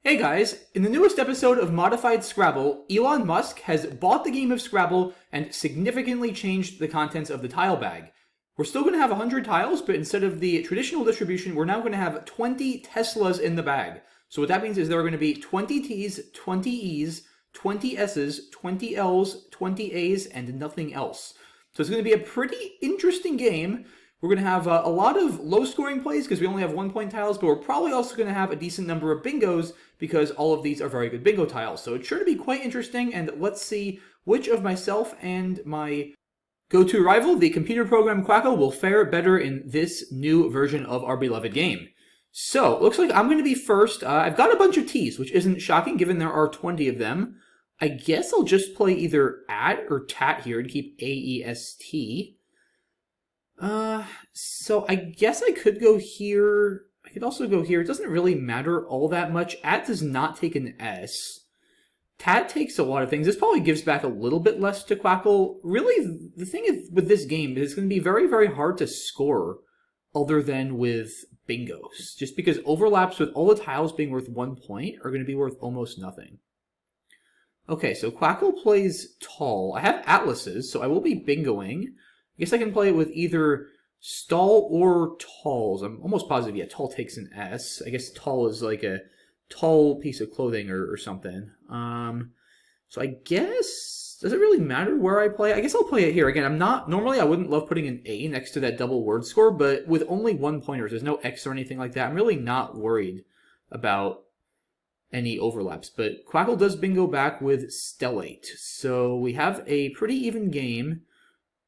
Hey guys, in the newest episode of Modified Scrabble, Elon Musk has bought the game of Scrabble and significantly changed the contents of the tile bag. We're still going to have 100 tiles, but instead of the traditional distribution, we're now going to have 20 Teslas in the bag. So what that means is there are going to be 20 T's, 20 E's, 20 S's, 20 L's, 20 A's, and nothing else. So it's going to be a pretty interesting game. We're going to have a lot of low-scoring plays because we only have 1-point tiles, but we're probably also going to have a decent number of bingos because all of these are very good bingo tiles. So it's sure to be quite interesting, and let's see which of myself and my go-to rival, the computer program Quackle, will fare better in this new version of our beloved game. So, it looks like I'm going to be first. I've got a bunch of T's, which isn't shocking given there are 20 of them. I guess I'll just play either at or tat here and keep A-E-S-T. So I guess I could go here. I could also go here. It doesn't really matter all that much. At does not take an S. Tat takes a lot of things. This probably gives back a little bit less to Quackle. Really, the thing is, with this game is it's going to be very, very hard to score other than with bingos. Just because overlaps with all the tiles being worth 1 point are going to be worth almost nothing. Okay, so Quackle plays tall. I have atlases, so I will be bingoing. I guess I can play it with either stall or talls. I'm almost positive, yeah, tall takes an S. I guess tall is like a tall piece of clothing or something. So I guess, does it really matter where I play? I guess I'll play it here. Again, normally I wouldn't love putting an A next to that double word score, but with only 1 pointers, there's no X or anything like that. I'm really not worried about any overlaps. But Quackle does bingo back with stellate. So we have a pretty even game.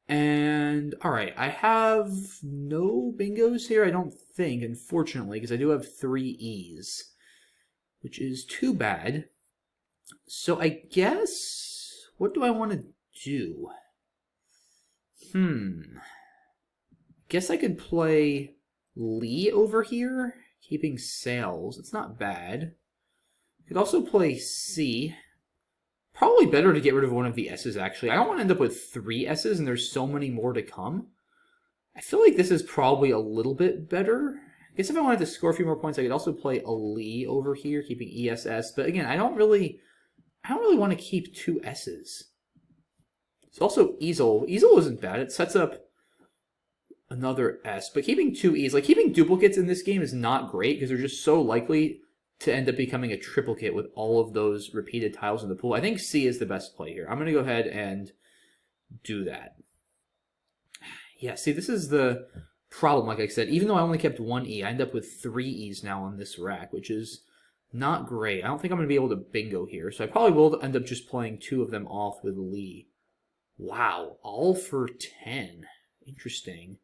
And, alright, I have no bingos here, I don't think, unfortunately, because I do have 3 E's, which is too bad. So I guess, what do I want to do? Guess I could play Lee over here, keeping sails. It's not bad. Could also play C. Probably better to get rid of one of the S's, actually. I don't want to end up with 3 S's, and there's so many more to come. I feel like this is probably a little bit better. I guess if I wanted to score a few more points, I could also play a Lee over here, keeping ESS. But again, I don't really want to keep 2 S's. It's also easel. Easel isn't bad. It sets up another S. But keeping 2 E's, like keeping duplicates in this game is not great, because they're just so likely to end up becoming a triplicate with all of those repeated tiles in the pool. I think C is the best play here. I'm going to go ahead and do that. Yeah, see, this is the problem, like I said. Even though I only kept 1 E, I end up with 3 E's now on this rack, which is not great. I don't think I'm going to be able to bingo here, so I probably will end up just playing 2 of them off with Lee. Wow, all for 10. Interesting.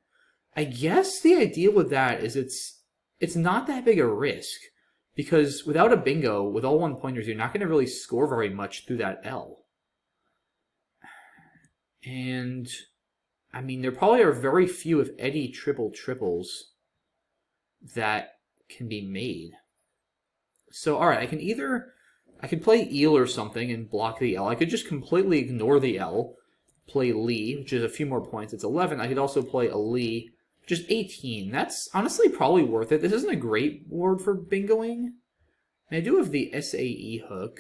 I guess the idea with that is it's not that big a risk. Because without a bingo, with all 1-pointers, you're not going to really score very much through that L. And, I mean, there probably are very few, if any, triples that can be made. So, alright, I could play eel or something and block the L. I could just completely ignore the L, play Lee, which is a few more points. It's 11. I could also play a Lee, just 18. That's honestly probably worth it. This isn't a great board for bingoing. And I do have the SAE hook.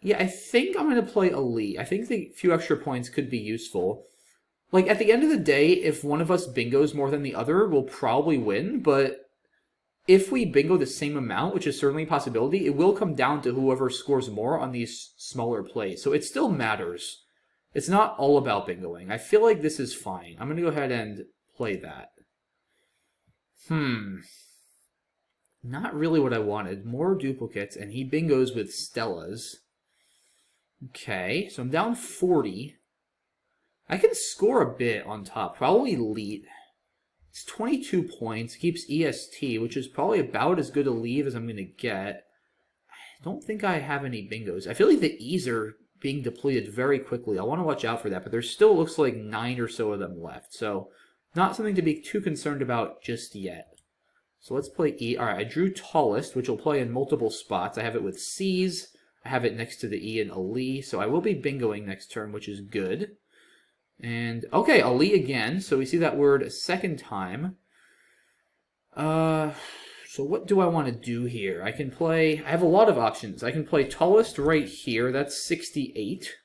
Yeah, I think I'm going to play a Lee. I think the few extra points could be useful. Like, at the end of the day, if one of us bingos more than the other, we'll probably win. But if we bingo the same amount, which is certainly a possibility, it will come down to whoever scores more on these smaller plays. So it still matters. It's not all about bingoing. I feel like this is fine. I'm going to go ahead and play that. Not really what I wanted. More duplicates, and he bingos with Stellas. Okay, so I'm down 40. I can score a bit on top. Probably lead. It's 22 points. Keeps EST, which is probably about as good a leave as I'm going to get. I don't think I have any bingos. I feel like the E's are being depleted very quickly. I want to watch out for that, but there still looks like 9 or so of them left. So, not something to be too concerned about just yet. So let's play E. Alright, I drew tallest, which will play in multiple spots. I have it with C's. I have it next to the E and a Lee. So I will be bingoing next turn, which is good. And, okay, Ali again. So we see that word a second time. So what do I want to do here? I have a lot of options. I can play tallest right here, that's 68.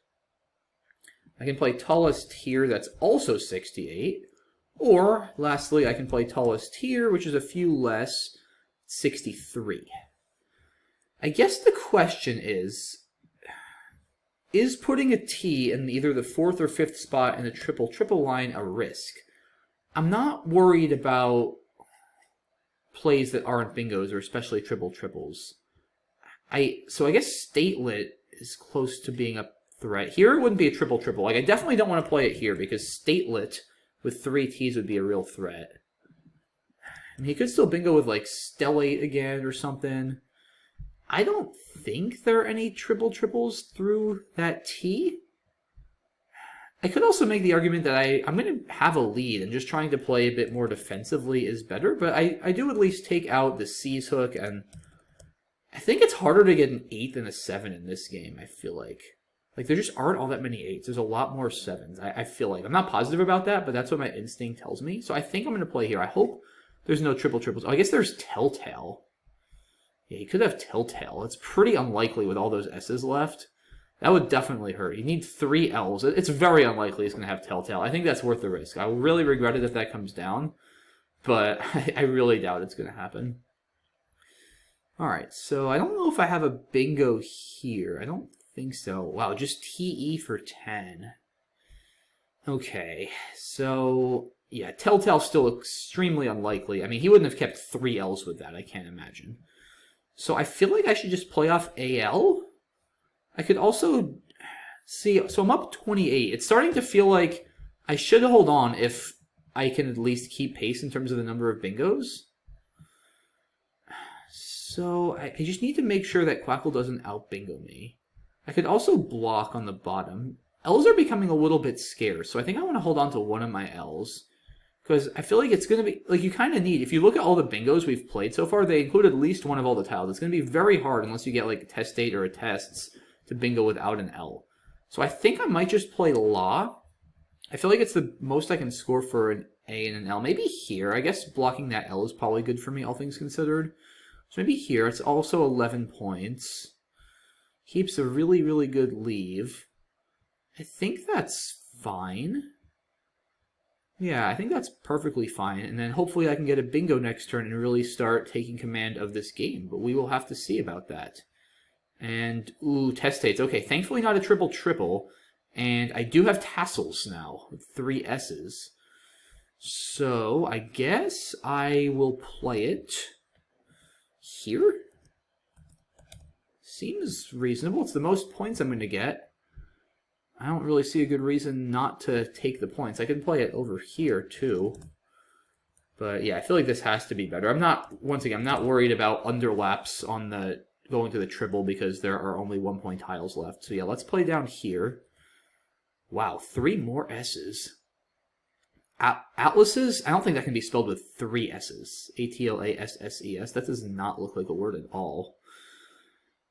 I can play tallest here, that's also 68. Or, lastly, I can play tallest here, which is a few less, 63. I guess the question is putting a T in either the 4th or 5th spot in the triple-triple line a risk? I'm not worried about plays that aren't bingos, or especially triple-triples. So I guess statelet is close to being a threat. Here it wouldn't be a triple-triple. Like, I definitely don't want to play it here, because statelet with 3 T's would be a real threat. I mean, he could still bingo with, like, stellate again or something. I don't think there are any triple-triples through that T. I could also make the argument that I'm going to have a lead, and just trying to play a bit more defensively is better, but I do at least take out the C's hook, and I think it's harder to get an 8 than a 7 in this game, I feel like. Like, there just aren't all that many 8s. There's a lot more 7s, I feel like. I'm not positive about that, but that's what my instinct tells me. So I think I'm going to play here. I hope there's no triple-triples. Oh, I guess there's Telltale. Yeah, he could have Telltale. It's pretty unlikely with all those S's left. That would definitely hurt. You need 3 L's. It's very unlikely he's going to have Telltale. I think that's worth the risk. I will really regret it if that comes down, but I really doubt it's going to happen. Alright, so I don't know if I have a bingo here. I don't think so. Wow, just TE for 10. Okay, so yeah, Telltale's still extremely unlikely. I mean, he wouldn't have kept 3 L's with that, I can't imagine. So I feel like I should just play off AL. I could also see, so I'm up 28. It's starting to feel like I should hold on if I can at least keep pace in terms of the number of bingos. So I just need to make sure that Quackle doesn't out-bingo me. I could also block on the bottom. L's are becoming a little bit scarce, so I think I want to hold on to one of my L's. Because I feel like it's going to be, like, you kind of need, if you look at all the bingos we've played so far, they include at least one of all the tiles. It's going to be very hard unless you get, like, a test date or a tests to bingo without an L. So I think I might just play Law. I feel like it's the most I can score for an A and an L. Maybe here. I guess blocking that L is probably good for me, all things considered. So maybe here. It's also 11 points. Keeps a really, really good leave. I think that's fine. Yeah, I think that's perfectly fine. And then hopefully I can get a bingo next turn and really start taking command of this game. But we will have to see about that. And, ooh, test states. Okay, thankfully not a triple-triple. And I do have tassels now, with 3 S's. So, I guess I will play it here. Seems reasonable. It's the most points I'm going to get. I don't really see a good reason not to take the points. I can play it over here, too. But, yeah, I feel like this has to be better. Once again, I'm not worried about underlaps on the going to the triple because there are only 1-point tiles left. So yeah, let's play down here. Wow, 3 more S's. Atlases? I don't think that can be spelled with 3 S's. A-T-L-A-S-S-E-S. That does not look like a word at all.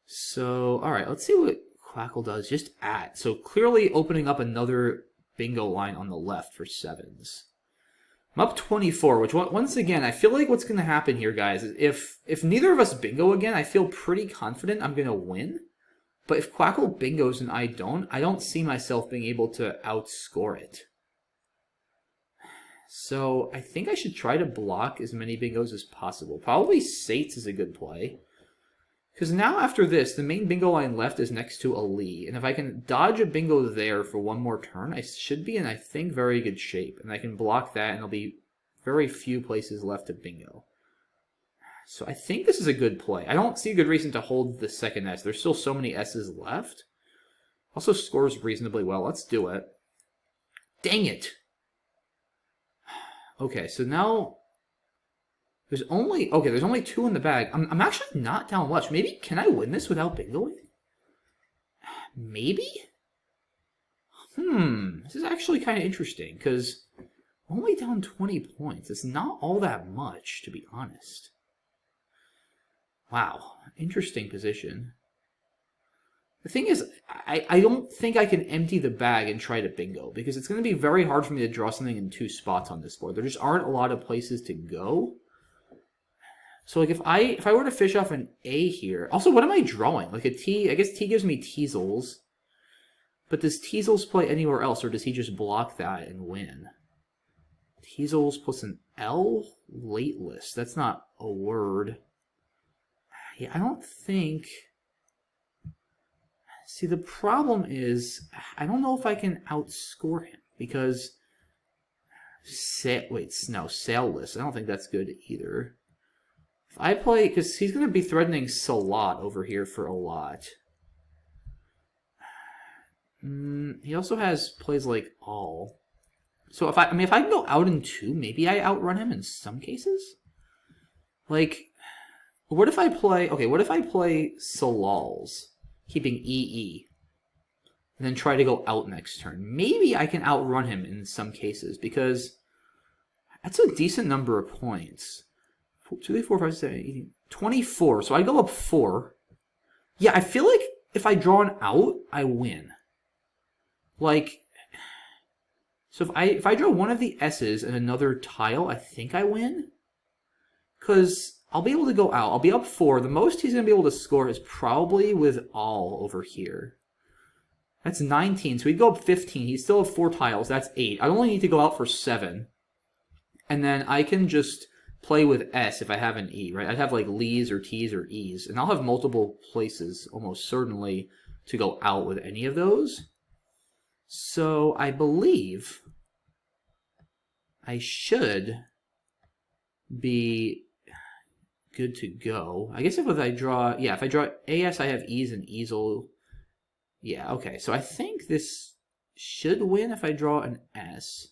So, alright, let's see what Quackle does. Just at. So clearly opening up another bingo line on the left for 7s. I'm up 24, which, once again, I feel like what's going to happen here, guys, is if neither of us bingo again, I feel pretty confident I'm going to win. But if Quackle bingos and I don't see myself being able to outscore it. So I think I should try to block as many bingos as possible. Probably Sates is a good play. Because now after this, the main bingo line left is next to Ali. And if I can dodge a bingo there for one more turn, I should be in, I think, very good shape. And I can block that, and there'll be very few places left to bingo. So I think this is a good play. I don't see a good reason to hold the second S. There's still so many S's left. Also scores reasonably well. Let's do it. Dang it! Okay, so now there's only 2 in the bag. I'm actually not down much. Maybe, can I win this without bingoing? Maybe? This is actually kind of interesting, because I'm only down 20 points. It's not all that much, to be honest. Wow, interesting position. The thing is, I don't think I can empty the bag and try to bingo, because it's going to be very hard for me to draw something in 2 spots on this board. There just aren't a lot of places to go. So like if I were to fish off an A here, also what am I drawing? Like a T, I guess T gives me teasels. But does teasels play anywhere else, or does he just block that and win? Teasels plus an L? Late list. That's not a word. Yeah, I don't think... See, the problem is, I don't know if I can outscore him, because... Sail list. I don't think that's good either. If I play... Because he's going to be threatening Salat over here for a lot. He also has plays like all. So if I can go out in 2, maybe I outrun him in some cases? Like, what if I play... Okay, what if I play Salals, keeping EE, and then try to go out next turn? Maybe I can outrun him in some cases, because that's a decent number of points. 2, 3, 4, 5, 6, 7, 8, 18, 24. So I go up 4. Yeah, I feel like if I draw an out, I win. Like, so if I draw one of the S's and another tile, I think I win. Because I'll be able to go out. I'll be up 4. The most he's going to be able to score is probably with all over here. That's 19. So he'd go up 15. He'd still have 4 tiles. That's 8. I only need to go out for 7. And then I can just play with S if I have an E, right? I'd have like Lees or T's or E's. And I'll have multiple places, almost certainly, to go out with any of those. So I believe I should be good to go. I guess if I draw AS, I have E's and Easel. Yeah, okay. So I think this should win if I draw an S.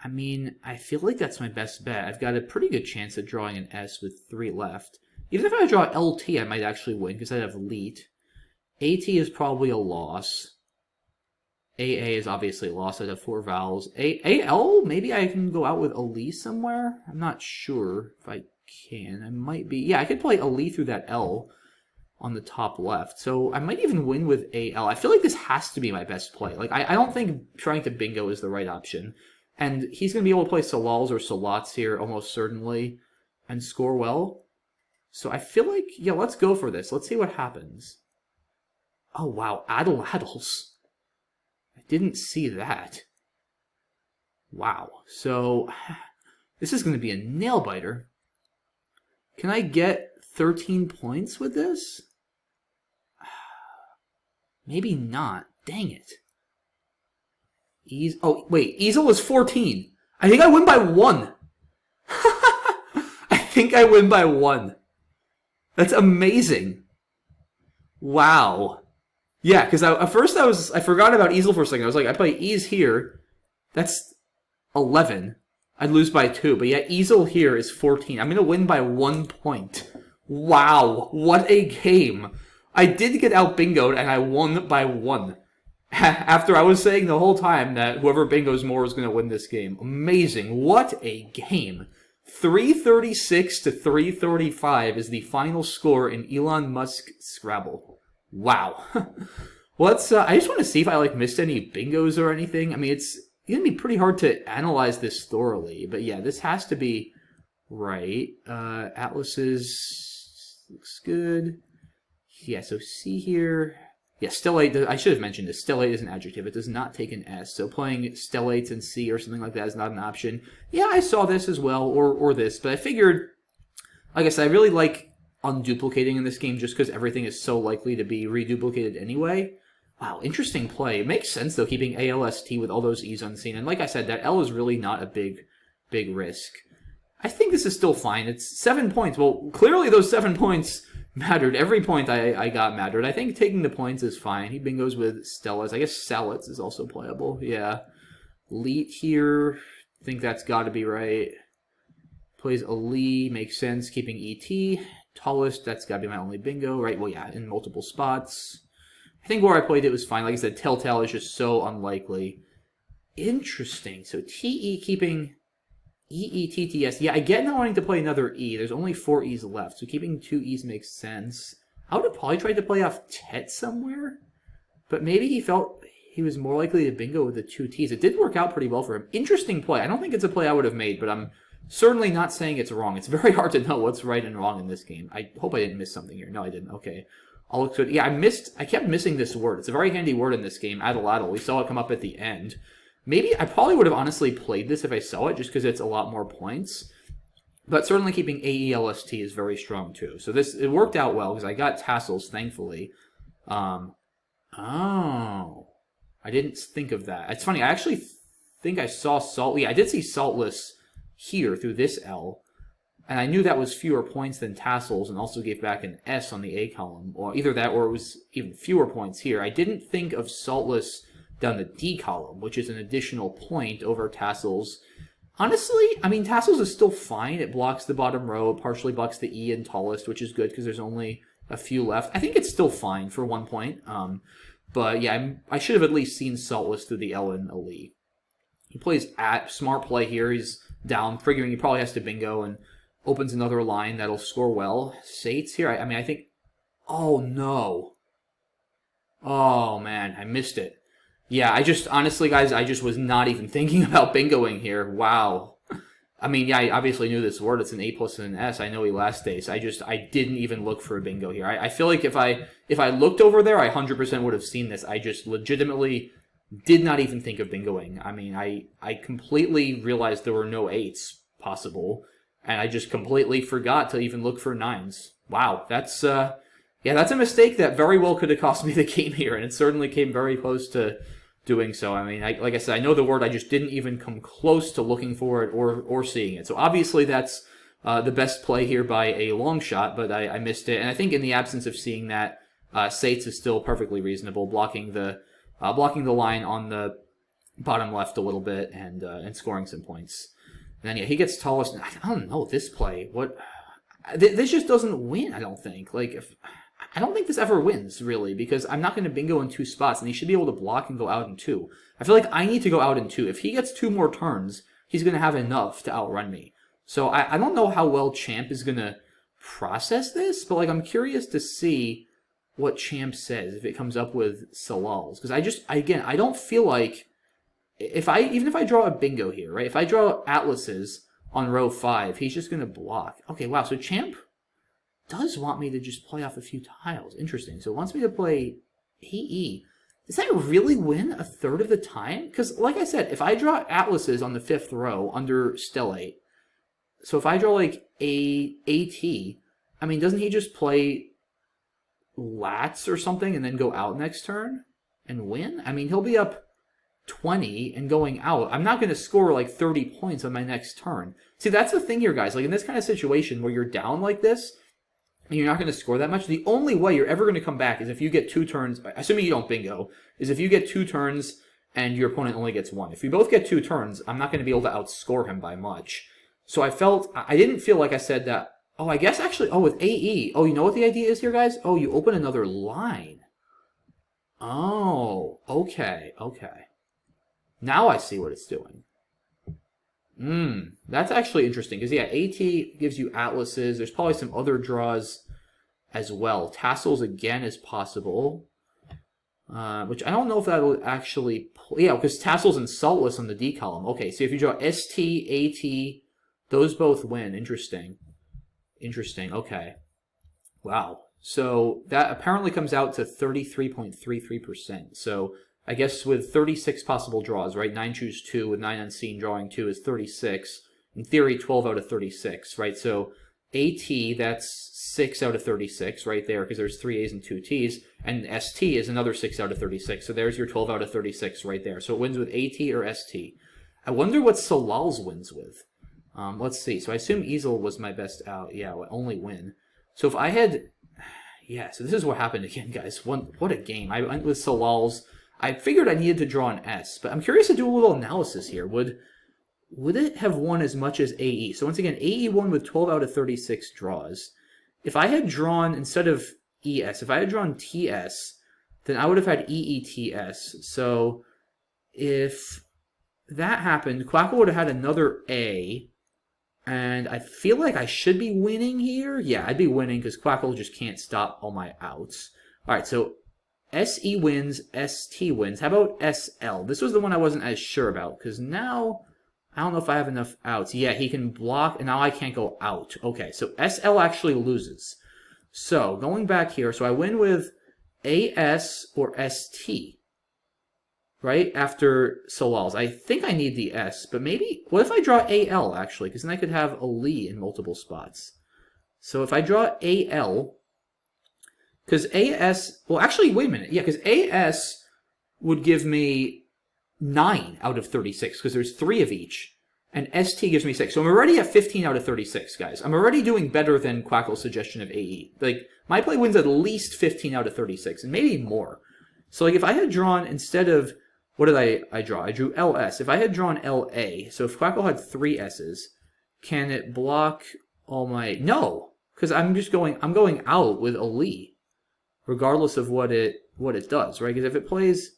I mean, I feel like that's my best bet. I've got a pretty good chance of drawing an S with 3 left. Even if I draw LT, I might actually win because I have Leet. AT is probably a loss. AA is obviously a loss. I have 4 vowels. AL, maybe I can go out with Ali somewhere? I'm not sure if I can. I might be. Yeah, I could play Ali through that L on the top left. So I might even win with AL. I feel like this has to be my best play. Like, I don't think trying to bingo is the right option. And he's going to be able to play Salals or Salats here almost certainly and score well. So I feel like, yeah, let's go for this. Let's see what happens. Oh, wow. Adels. I didn't see that. Wow. So, this is going to be a nail-biter. Can I get 13 points with this? Maybe not. Dang it. Oh, wait. Easel was 14. I think I win by 1. I think I win by 1. That's amazing. Wow. Yeah, because at first I forgot about Easel for a second. I was like, I play Ease here. That's 11. I'd lose by 2. But yeah, Easel here is 14. I'm going to win by 1 point. Wow. What a game. I did get out bingoed, and I won by 1. After I was saying the whole time that whoever bingos more is going to win this game. Amazing. What a game. 336 to 335 is the final score in Elon Musk Scrabble. Wow. Let's, I just want to see if I, missed any bingos or anything. I mean, it's going to be pretty hard to analyze this thoroughly. But yeah, this has to be right. Atlases looks good. Yeah, so C here. Yeah, stellate, I should have mentioned this. Stellate is an adjective. It does not take an S. So playing stellates in C or something like that is not an option. Yeah, I saw this as well, or this. But I figured, like I said, I really like unduplicating in this game just because everything is so likely to be reduplicated anyway. Wow, interesting play. It makes sense, though, keeping ALST with all those E's unseen. And like I said, that L is really not a big risk. I think this is still fine. It's 7 points. Well, clearly those 7 points mattered. Every point I got mattered. I think taking the points is fine. He bingos with Stellas. I guess Salets is also playable. Yeah. Leet here. I think that's got to be right. Plays Ali. Makes sense. Keeping ET. Tallest. That's got to be my only bingo. Right. Well, yeah. In multiple spots. I think where I played it was fine. Like I said, Telltale is just so unlikely. Interesting. So TE keeping EETTS. Yeah, I get not wanting to play another E. There's only 4 E's left, so keeping 2 E's makes sense. I would have probably tried to play off Tet somewhere, but maybe he felt he was more likely to bingo with the 2 T's. It did work out pretty well for him. Interesting play. I don't think it's a play I would have made, but I'm Certainly not saying it's wrong. It's very hard to know what's right and wrong in this game. I hope I didn't miss something here. No, I didn't. Okay. All looks good. Yeah, I kept missing this word. It's a very handy word in this game, addle-addle. We saw it come up at the end. Maybe, I probably would have honestly played this if I saw it, just because it's a lot more points. But certainly keeping AELST is very strong, too. So it worked out well, because I got tassels, thankfully. Oh. I didn't think of that. It's funny, I actually think I saw salt. Yeah, I did see saltless here through this L, and I knew that was fewer points than tassels and also gave back an S on the A column, or either that or it was even fewer points here. I didn't think of saltless down the D column, which is an additional point over tassels. Honestly, I mean, tassels is still fine. It blocks the bottom row, it partially blocks the E and tallest, which is good because there's only a few left. I think it's still fine for 1 point, but yeah, I should have at least seen saltless through the L and Ali. He plays at smart play here. He's down, figuring he probably has to bingo and opens another line that'll score well. Sates here. I mean, I think... Oh, no. Oh, man. I missed it. Yeah, honestly, guys, I just was not even thinking about bingoing here. Wow. I mean, yeah, I obviously knew this word. It's an A plus and an S. I know elastase. I didn't even look for a bingo here. I feel like if I looked over there, I 100% would have seen this. I just legitimately did not even think of bingoing. I mean, I completely realized there were no 8s possible, and I just completely forgot to even look for 9s. Wow, that's a mistake that very well could have cost me the game here, and it certainly came very close to doing so. I mean, like I said, I know the word, I just didn't even come close to looking for it or seeing it. So obviously that's the best play here by a long shot, but I missed it. And I think in the absence of seeing that, Sates is still perfectly reasonable, blocking the line on the bottom left a little bit and scoring some points. And then yeah, he gets tallest. I don't know this play. This just doesn't win. I don't think. I don't think this ever wins really, because I'm not going to bingo in 2 spots, and he should be able to block and go out in 2. I feel like I need to go out in 2. If he gets 2 more turns, he's going to have enough to outrun me. So I don't know how well Champ is going to process this, but I'm curious to see what Champ says if it comes up with Salals, because I don't feel like even if I draw a bingo here, right? If I draw Atlases on row 5, he's just going to block. Okay, wow. So Champ does want me to just play off a few tiles. Interesting. So it wants me to play AE. Does that really win a third of the time? Because, like I said, if I draw Atlases on the 5th row under Stellate, so if I draw AT, I mean, doesn't he just play Lats or something and then go out next turn and win? I mean, he'll be up 20 and going out. I'm not going to score 30 points on my next turn. See, that's the thing here, guys. In this kind of situation where you're down like this, and you're not going to score that much, the only way you're ever going to come back is if you get 2 turns, assuming you don't bingo, is if you get 2 turns and your opponent only gets 1. If we both get 2 turns, I'm not going to be able to outscore him by much. So I didn't feel like I said that. Oh, I guess actually, with AE. Oh, you know what the idea is here, guys? Oh, you open another line. Oh, okay. Now I see what it's doing. That's actually interesting, because yeah, AT gives you Atlases. There's probably some other draws as well. Tassels again is possible, which I don't know if that will actually... Yeah, because Tassels and Saltless on the D column. Okay, so if you draw ST, AT, those both win. Interesting. Okay. Wow. So that apparently comes out to 33.33%. So I guess with 36 possible draws, right? 9 choose 2 with 9 unseen, drawing 2 is 36. In theory, 12 out of 36, right? So AT, that's 6 out of 36 right there, because there's 3 A's and 2 T's. And ST is another 6 out of 36. So there's your 12 out of 36 right there. So it wins with AT or ST. I wonder what Salals wins with. Let's see. So I assume Easel was my best out. Yeah, only win. So if I had... Yeah, so this is what happened again, guys. What a game. I went with Salals. I figured I needed to draw an S, but I'm curious to do a little analysis here. Would it have won as much as AE? So once again, AE won with 12 out of 36 draws. If I had drawn, instead of ES, if I had drawn TS, then I would have had EETS. So if that happened, Quackle would have had another A, and I feel like I should be winning here. Yeah, I'd be winning because Quackle just can't stop all my outs. All right, so SE wins, ST wins. How about SL? This was the one I wasn't as sure about, because now I don't know if I have enough outs. Yeah, he can block, and now I can't go out. Okay, so SL actually loses. So, going back here, so I win with AS or ST, right? After Solal's. I think I need the S, but maybe... What if I draw AL, actually? Because then I could have a Lee in multiple spots. So if I draw AL... Because AS... Well, actually, wait a minute. Yeah, because AS would give me 9 out of 36, because there's 3 of each. And ST gives me 6. So I'm already at 15 out of 36, guys. I'm already doing better than Quackle's suggestion of AE. Like, my play wins at least 15 out of 36, and maybe more. So, like, if I had drawn, instead of... What did I draw? I drew LS. If I had drawn LA, so if Quackle had 3 S's, can it block all my... No! Because I'm going out with a Lee, regardless of what it does, right? Because if it plays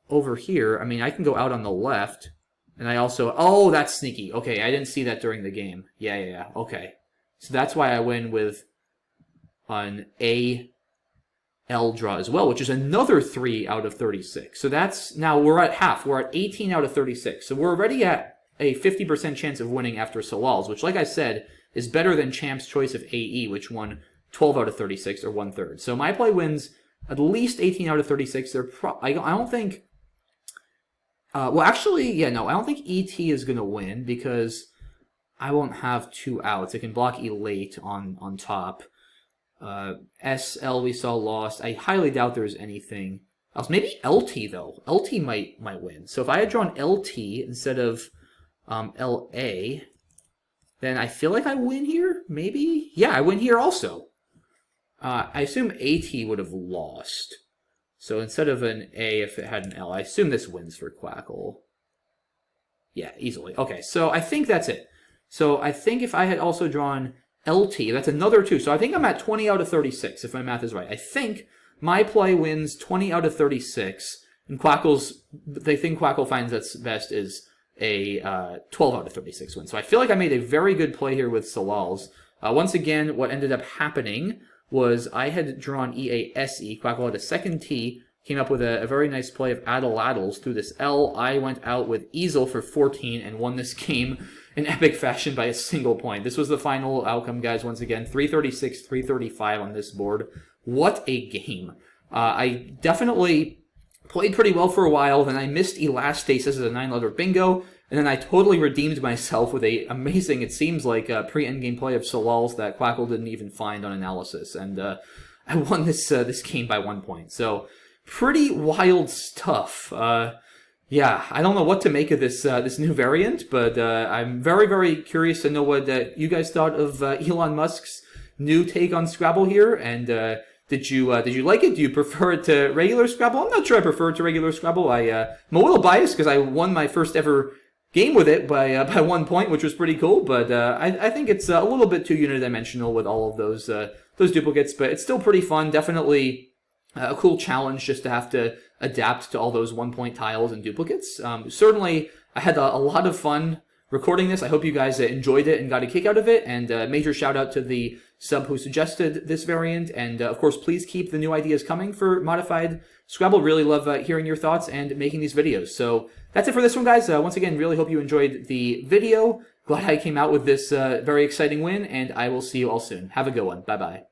over here, I mean, I can go out on the left... And I also... Oh, that's sneaky. Okay, I didn't see that during the game. Yeah. Okay. So that's why I win with an AL draw as well, which is another 3 out of 36. So that's... Now we're at half. We're at 18 out of 36. So we're already at a 50% chance of winning after Solal's, which, like I said, is better than Champ's choice of AE, which won 12 out of 36, or 1/3. So my play wins at least 18 out of 36. I don't think... well, actually, yeah, no, I don't think ET is going to win because I won't have 2 outs. I can block Elate on top. SL we saw lost. I highly doubt there's anything else. Maybe LT, though. LT might win. So if I had drawn LT instead of LA, then I feel like I win here, maybe? Yeah, I win here also. I assume AT would have lost. So instead of an A, if it had an L, I assume this wins for Quackle. Yeah, easily. Okay, so I think that's it. So I think if I had also drawn LT, that's another 2. So I think I'm at 20 out of 36, if my math is right. I think my play wins 20 out of 36, and the thing Quackle finds that's best is a 12 out of 36 win. So I feel like I made a very good play here with Solal's. Once again, what ended up happening was I had drawn EASE, Quackle had a second T, came up with a very nice play of Addle-Addles through this L. I went out with Easel for 14 and won this game in epic fashion by a single point. This was the final outcome, guys, once again. 336, 335 on this board. What a game. I definitely played pretty well for a while, then I missed Elastasis as a 9-letter bingo, and then I totally redeemed myself with a amazing, it seems like, pre-endgame play of Solal's that Quackle didn't even find on analysis. And I won this game by 1 point. So, pretty wild stuff. Yeah, I don't know what to make of this new variant, but I'm very, very curious to know what you guys thought of Elon Musk's new take on Scrabble here. And did you like it? Do you prefer it to regular Scrabble? I'm not sure I prefer it to regular Scrabble. I'm a little biased because I won my first ever game with it by 1 point, which was pretty cool. But I think it's a little bit too unidimensional with all of those duplicates. But it's still pretty fun. Definitely a cool challenge just to have to adapt to all those 1 point tiles and duplicates. Certainly, I had a lot of fun recording this. I hope you guys enjoyed it and got a kick out of it. And major shout out to the sub who suggested this variant. And of course, please keep the new ideas coming for modified Scrabble. Really love hearing your thoughts and making these videos. So that's it for this one, guys. Once again, really hope you enjoyed the video. Glad I came out with this very exciting win, and I will see you all soon. Have a good one. Bye-bye.